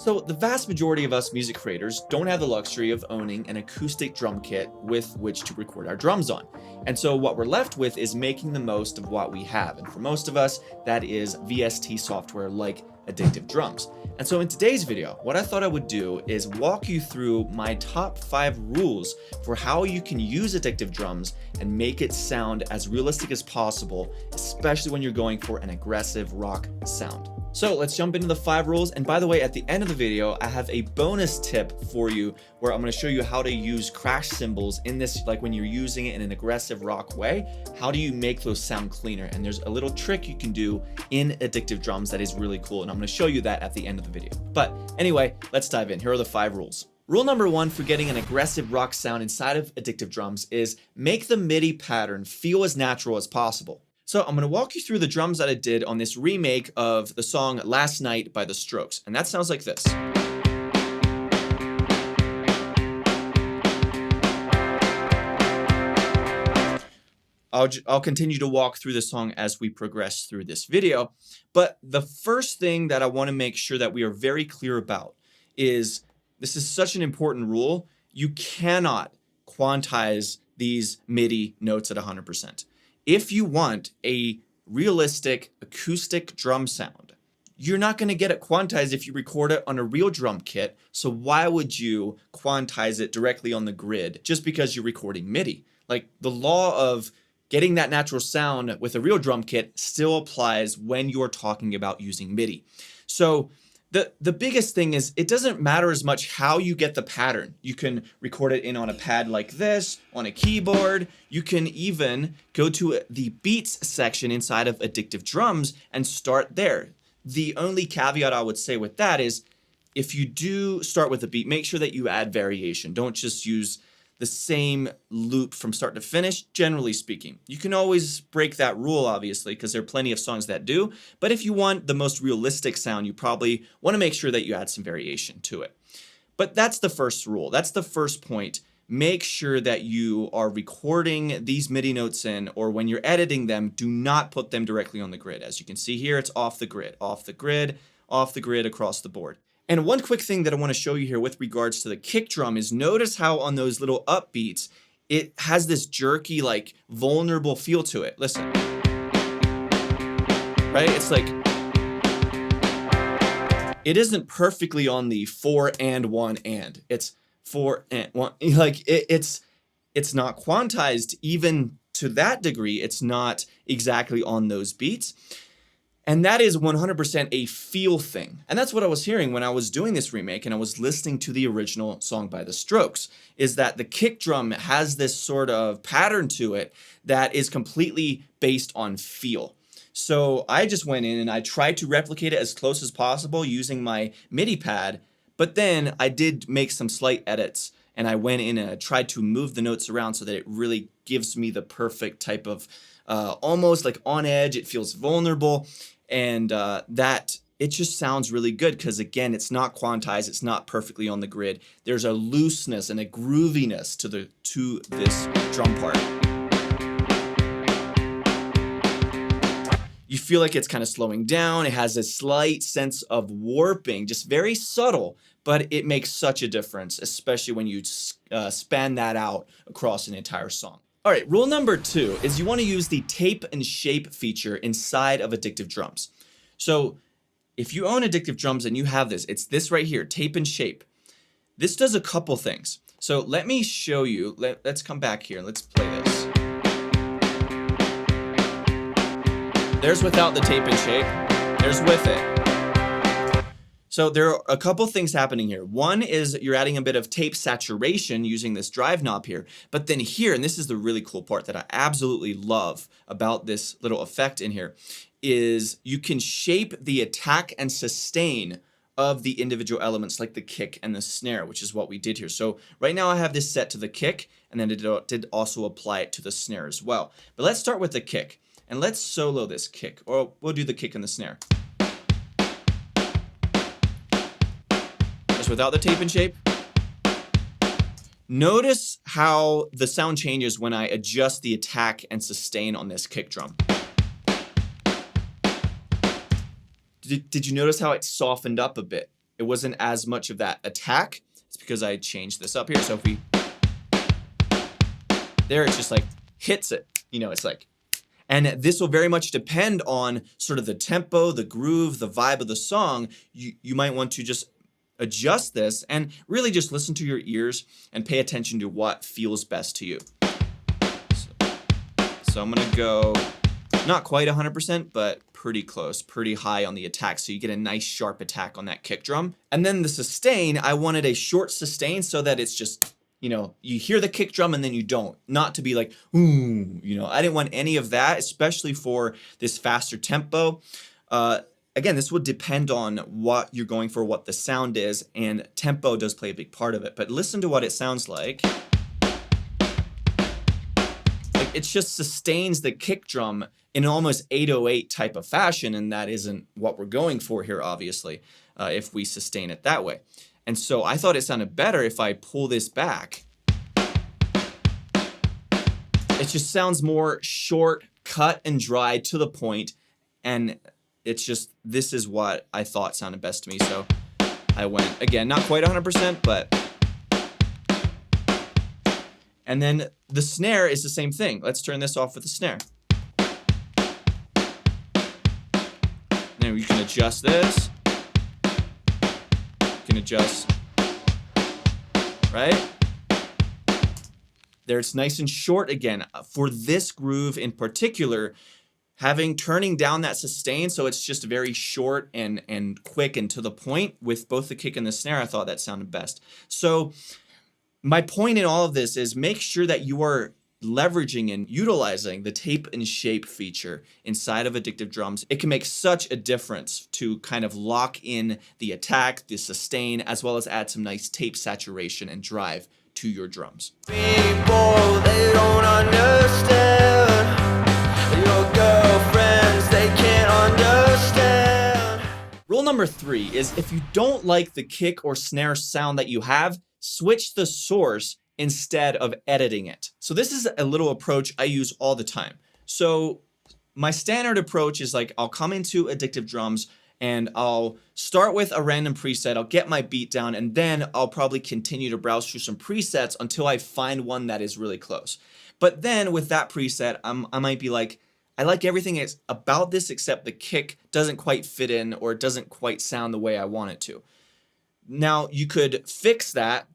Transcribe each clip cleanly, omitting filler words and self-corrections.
So the vast majority of us music creators don't have the luxury of owning an acoustic drum kit with which to record our drums on. And so what we're left with is making the most of what we have. And for most of us, that is VST software like Addictive Drums. And so in today's video, what I thought I would do is walk you through my top 5 rules for how you can use Addictive Drums and make it sound as realistic as possible, especially when you're going for an aggressive rock sound. So let's jump into the 5 rules. And by the way, at the end of the video, I have a bonus tip for you where I'm going to show you how to use crash cymbals in this, like when you're using it in an aggressive rock way. How do you make those sound cleaner? And there's a little trick you can do in Addictive Drums that is really cool. And I'm going to show you that at the end of the video. But anyway, let's dive in. Here are the 5 rules. Rule number 1 for getting an aggressive rock sound inside of Addictive Drums is make the MIDI pattern feel as natural as possible. So I'm going to walk you through the drums that I did on this remake of the song Last Night by The Strokes. And that sounds like this. I'll continue to walk through the song as we progress through this video. But the first thing that I want to make sure that we are very clear about is this is such an important rule. You cannot quantize these MIDI notes at 100%. If you want a realistic acoustic drum sound, you're not going to get it quantized if you record it on a real drum kit. So why would you quantize it directly on the grid just because you're recording MIDI? Like, the law of getting that natural sound with a real drum kit still applies when you're talking about using MIDI. So the biggest thing is it doesn't matter as much how you get the pattern. You can record it in on a pad like this, on a keyboard. You can even go to the beats section inside of Addictive Drums and start there. The only caveat I would say with that is if you do start with a beat, make sure that you add variation. Don't just use the same loop from start to finish, generally speaking. You can always break that rule, obviously, because there are plenty of songs that do. But if you want the most realistic sound, you probably want to make sure that you add some variation to it. But that's the first rule. That's the first point. Make sure that you are recording these MIDI notes in, or when you're editing them, do not put them directly on the grid. As you can see here, it's off the grid, off the grid, off the grid across the board. And one quick thing that I want to show you here with regards to the kick drum is notice how on those little upbeats, it has this jerky, like vulnerable feel to it. Listen, right? It's like, it isn't perfectly on the 4 and 1 and. It's 4 and 1. Like it's not quantized even to that degree. It's not exactly on those beats. And that is 100% a feel thing. And that's what I was hearing when I was doing this remake and I was listening to the original song by The Strokes, is that the kick drum has this sort of pattern to it that is completely based on feel. So I just went in and I tried to replicate it as close as possible using my MIDI pad, but then I did make some slight edits and I went in and I tried to move the notes around so that it really gives me the perfect type of almost like on edge. It feels vulnerable, and that it just sounds really good because, again, it's not quantized. It's not perfectly on the grid. There's a looseness and a grooviness to this drum part. You feel like it's kind of slowing down. It has a slight sense of warping, just very subtle, but it makes such a difference, especially when you span that out across an entire song. All right, rule number 2 is you want to use the tape and shape feature inside of Addictive Drums. So if you own Addictive Drums and you have this, it's this right here, tape and shape. This does a couple things. So let me show you. Let's come back here and let's play this. There's without the tape and shape. There's with it. So there are a couple things happening here. One is you're adding a bit of tape saturation using this drive knob here. But then here, and this is the really cool part that I absolutely love about this little effect in here, is you can shape the attack and sustain of the individual elements like the kick and the snare, which is what we did here. So right now I have this set to the kick, and then it did also apply it to the snare as well. But let's start with the kick, and let's solo this kick, or we'll do the kick and the snare. Without the tape and shape. Notice how the sound changes when I adjust the attack and sustain on this kick drum. Did you notice how it softened up a bit? it wasn't as much of that attack. It's because I changed this up here. So if we, there, it's just like hits it, you know, it's like, and this will very much depend on sort of the tempo, the groove, the vibe of the song. You might want to just adjust this and really just listen to your ears and pay attention to what feels best to you. So I'm gonna go not quite 100%, but pretty close, pretty high on the attack. So you get a nice sharp attack on that kick drum. And then the sustain, I wanted a short sustain so that it's just, you know, you hear the kick drum and then you don't. Not to be like, ooh, you know, I didn't want any of that, especially for this faster tempo. Again, this would depend on what you're going for, what the sound is, and tempo does play a big part of it. But listen to what it sounds like. It just sustains the kick drum in an almost 808 type of fashion, and that isn't what we're going for here, obviously, if we sustain it that way. And so I thought it sounded better if I pull this back. It just sounds more short, cut and dry, to the point, and it's just, this is what I thought sounded best to me. So I went, again, not quite 100%, but. And then the snare is the same thing. Let's turn this off with the snare. Then you can adjust this. You can adjust, right? There, it's nice and short again. For this groove in particular, turning down that sustain so it's just very short and quick and to the point with both the kick and the snare, I thought that sounded best. So my point in all of this is make sure that you are leveraging and utilizing the tape and shape feature inside of Addictive Drums. It can make such a difference to kind of lock in the attack, the sustain, as well as add some nice tape saturation and drive to your drums. People, they don't understand. Your girlfriends, they can't understand. Rule number 3 is if you don't like the kick or snare sound that you have, switch the source instead of editing it. So this is a little approach I use all the time. So my standard approach is like, I'll come into Addictive Drums and I'll start with a random preset, I'll get my beat down, and then I'll probably continue to browse through some presets until I find one that is really close. But then with that preset, I might be like, I like everything about this except the kick doesn't quite fit in or it doesn't quite sound the way I want it to. Now, you could fix that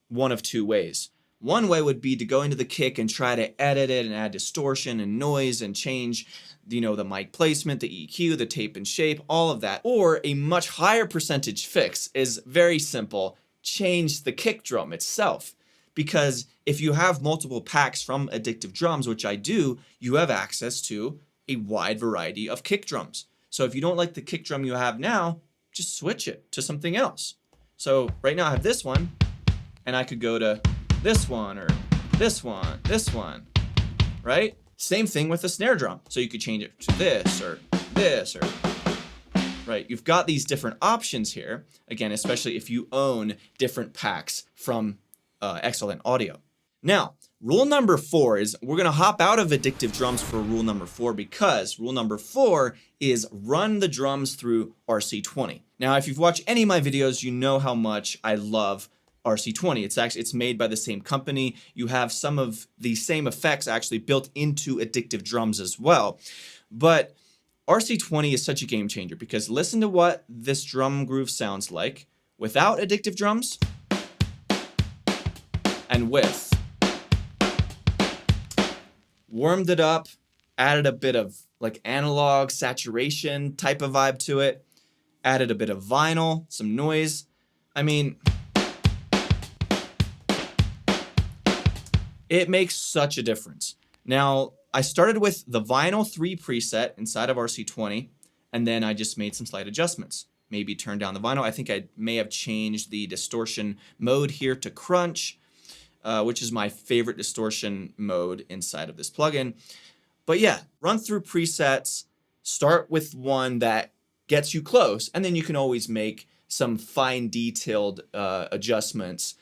one of two ways. One way would be to go into the kick and try to edit it and add distortion and noise and change, you know, the mic placement, the EQ, the tape and shape, all of that. Or a much higher percentage fix is very simple. Change the kick drum itself. Because if you have multiple packs from Addictive Drums, which I do, you have access to a wide variety of kick drums. So if you don't like the kick drum you have now, just switch it to something else. So right now I have this one, and I could go to this one or this one, right? Same thing with the snare drum. So you could change it to this or, right? You've got these different options here. Again, especially if you own different packs from Excellent Audio. Now, rule number 4 is we're gonna hop out of Addictive Drums for rule number 4 because rule number 4 is run the drums through RC20. Now, if you've watched any of my videos, you know how much I love RC20. It's made by the same company. You have some of the same effects actually built into Addictive Drums as well. But RC20 is such a game changer because listen to what this drum groove sounds like without Addictive Drums and with. Warmed it up, added a bit of like analog saturation type of vibe to it, added a bit of vinyl, some noise. I mean, it makes such a difference. Now, I started with the Vinyl 3 preset inside of RC20, and then I just made some slight adjustments. Maybe turned down the vinyl. I think I may have changed the distortion mode here to crunch, which is my favorite distortion mode inside of this plugin. But yeah, run through presets, start with one that gets you close, and then you can always make some fine detailed adjustments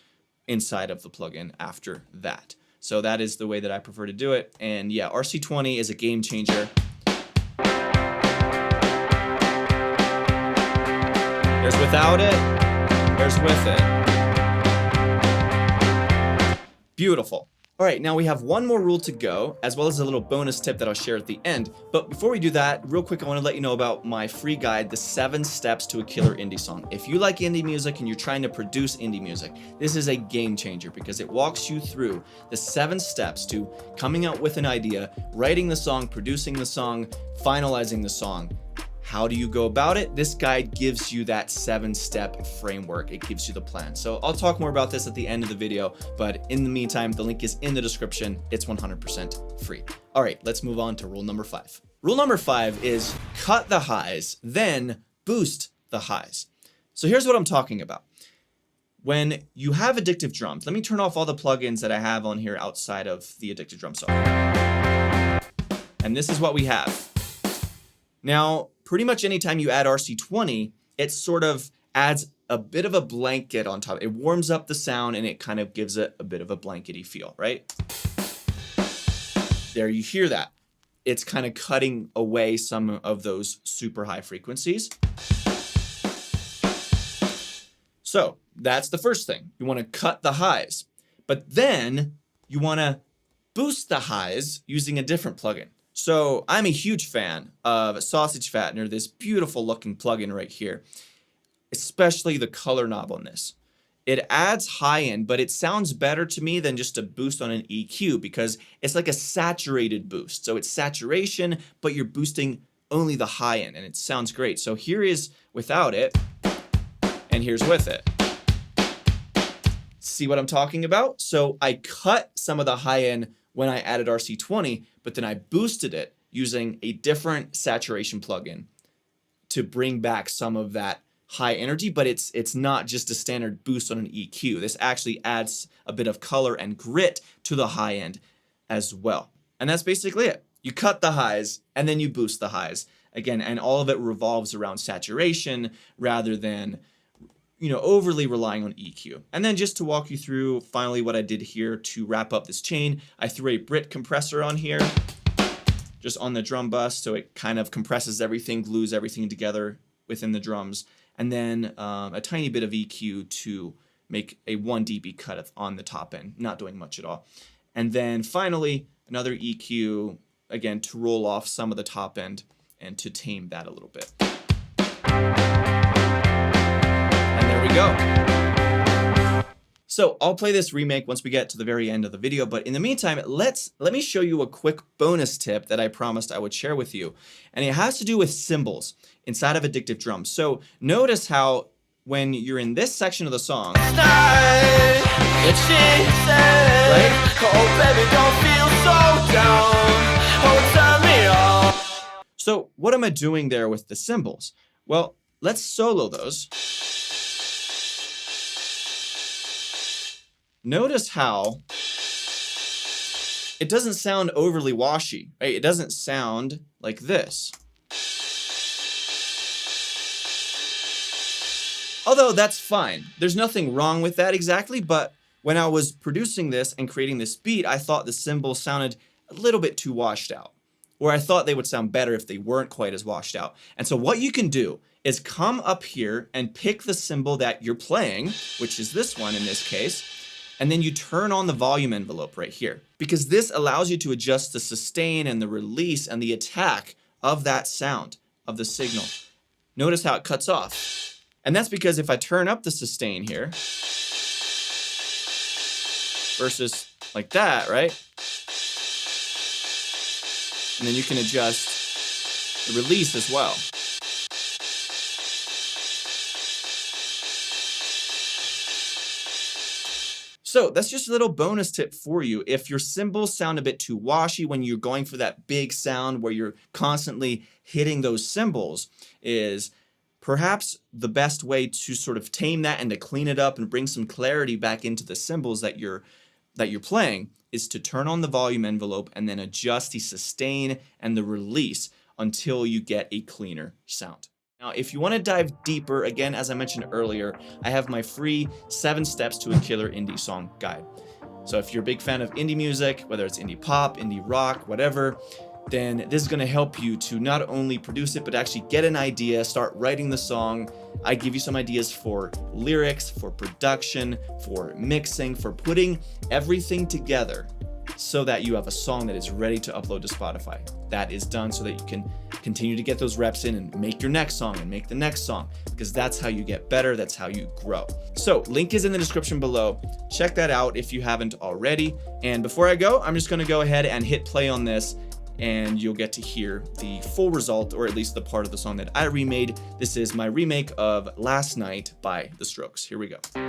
inside of the plugin after that. So that is the way that I prefer to do it. And yeah, RC20 is a game changer. There's without it, There's with it. Beautiful. All right, now we have one more rule to go, as well as a little bonus tip that I'll share at the end. But before we do that, real quick, I want to let you know about my free guide, The 7 Steps to a Killer Indie Song. If you like indie music and you're trying to produce indie music, this is a game changer because it walks you through the 7 steps to coming up with an idea, writing the song, producing the song, finalizing the song. How do you go about it? This guide gives you that 7-step framework. It gives you the plan. So I'll talk more about this at the end of the video, but in the meantime, the link is in the description. It's 100% free. All right, let's move on to rule number 5. Rule number 5 is cut the highs, then boost the highs. So here's what I'm talking about. When you have Addictive Drums, let me turn off all the plugins that I have on here outside of the Addictive Drums software. And this is what we have. Now, pretty much anytime you add RC20, it sort of adds a bit of a blanket on top. It warms up the sound and it kind of gives it a bit of a blankety feel, right? There, you hear that. It's kind of cutting away some of those super high frequencies. So that's the first thing. You want to cut the highs, but then you want to boost the highs using a different plugin. So I'm a huge fan of Sausage Fattener, this beautiful looking plugin right here, especially the color knob on this. It adds high end, but it sounds better to me than just a boost on an EQ because it's like a saturated boost. So it's saturation, but you're boosting only the high end and it sounds great. So here is without it, and here's with it. See what I'm talking about? So I cut some of the high end when I added RC20, but then I boosted it using a different saturation plugin to bring back some of that high energy, but it's not just a standard boost on an EQ. This actually adds a bit of color and grit to the high end as well. And that's basically it. You cut the highs and then you boost the highs. Again, and all of it revolves around saturation rather than overly relying on EQ. And then just to walk you through finally what I did here to wrap up this chain, I threw a Brit compressor on here, just on the drum bus, so it kind of compresses everything, glues everything together within the drums, and then a tiny bit of EQ to make a 1 dB cut on the top end, not doing much at all. And then finally, another EQ, again, to roll off some of the top end and to tame that a little bit. There we go. So I'll play this remake once we get to the very end of the video, but in the meantime, let me show you a quick bonus tip that I promised I would share with you. And it has to do with cymbals inside of Addictive Drums. So notice how when you're in this section of the song, right? So what am I doing there with the cymbals? Well, let's solo those. Notice how it doesn't sound overly washy, right? It doesn't sound like this. Although that's fine. There's nothing wrong with that exactly, but when I was producing this and creating this beat, I thought the cymbals sounded a little bit too washed out, or I thought they would sound better if they weren't quite as washed out. And so what you can do is come up here and pick the cymbal that you're playing, which is this one in this case, and then you turn on the volume envelope right here, because this allows you to adjust the sustain and the release and the attack of that sound, of the signal. Notice how it cuts off. And that's because if I turn up the sustain here, versus like that, right? And then you can adjust the release as well. So that's just a little bonus tip for you. If your cymbals sound a bit too washy when you're going for that big sound where you're constantly hitting those cymbals, is perhaps the best way to sort of tame that and to clean it up and bring some clarity back into the cymbals that you're playing is to turn on the volume envelope and then adjust the sustain and the release until you get a cleaner sound. Now, if you want to dive deeper, again, as I mentioned earlier, I have my free 7 Steps to a Killer Indie Song guide. So if you're a big fan of indie music, whether it's indie pop, indie rock, whatever, then this is going to help you to not only produce it, but actually get an idea, start writing the song. I give you some ideas for lyrics, for production, for mixing, for putting everything together so that you have a song that is ready to upload to Spotify. That is done so that you can continue to get those reps in and make your next song and make the next song, because that's how you get better, that's how you grow. So link is in the description below. Check that out if you haven't already. And before I go, I'm just gonna go ahead and hit play on this, and you'll get to hear the full result, or at least the part of the song that I remade. This is my remake of Last Night by The Strokes. Here we go.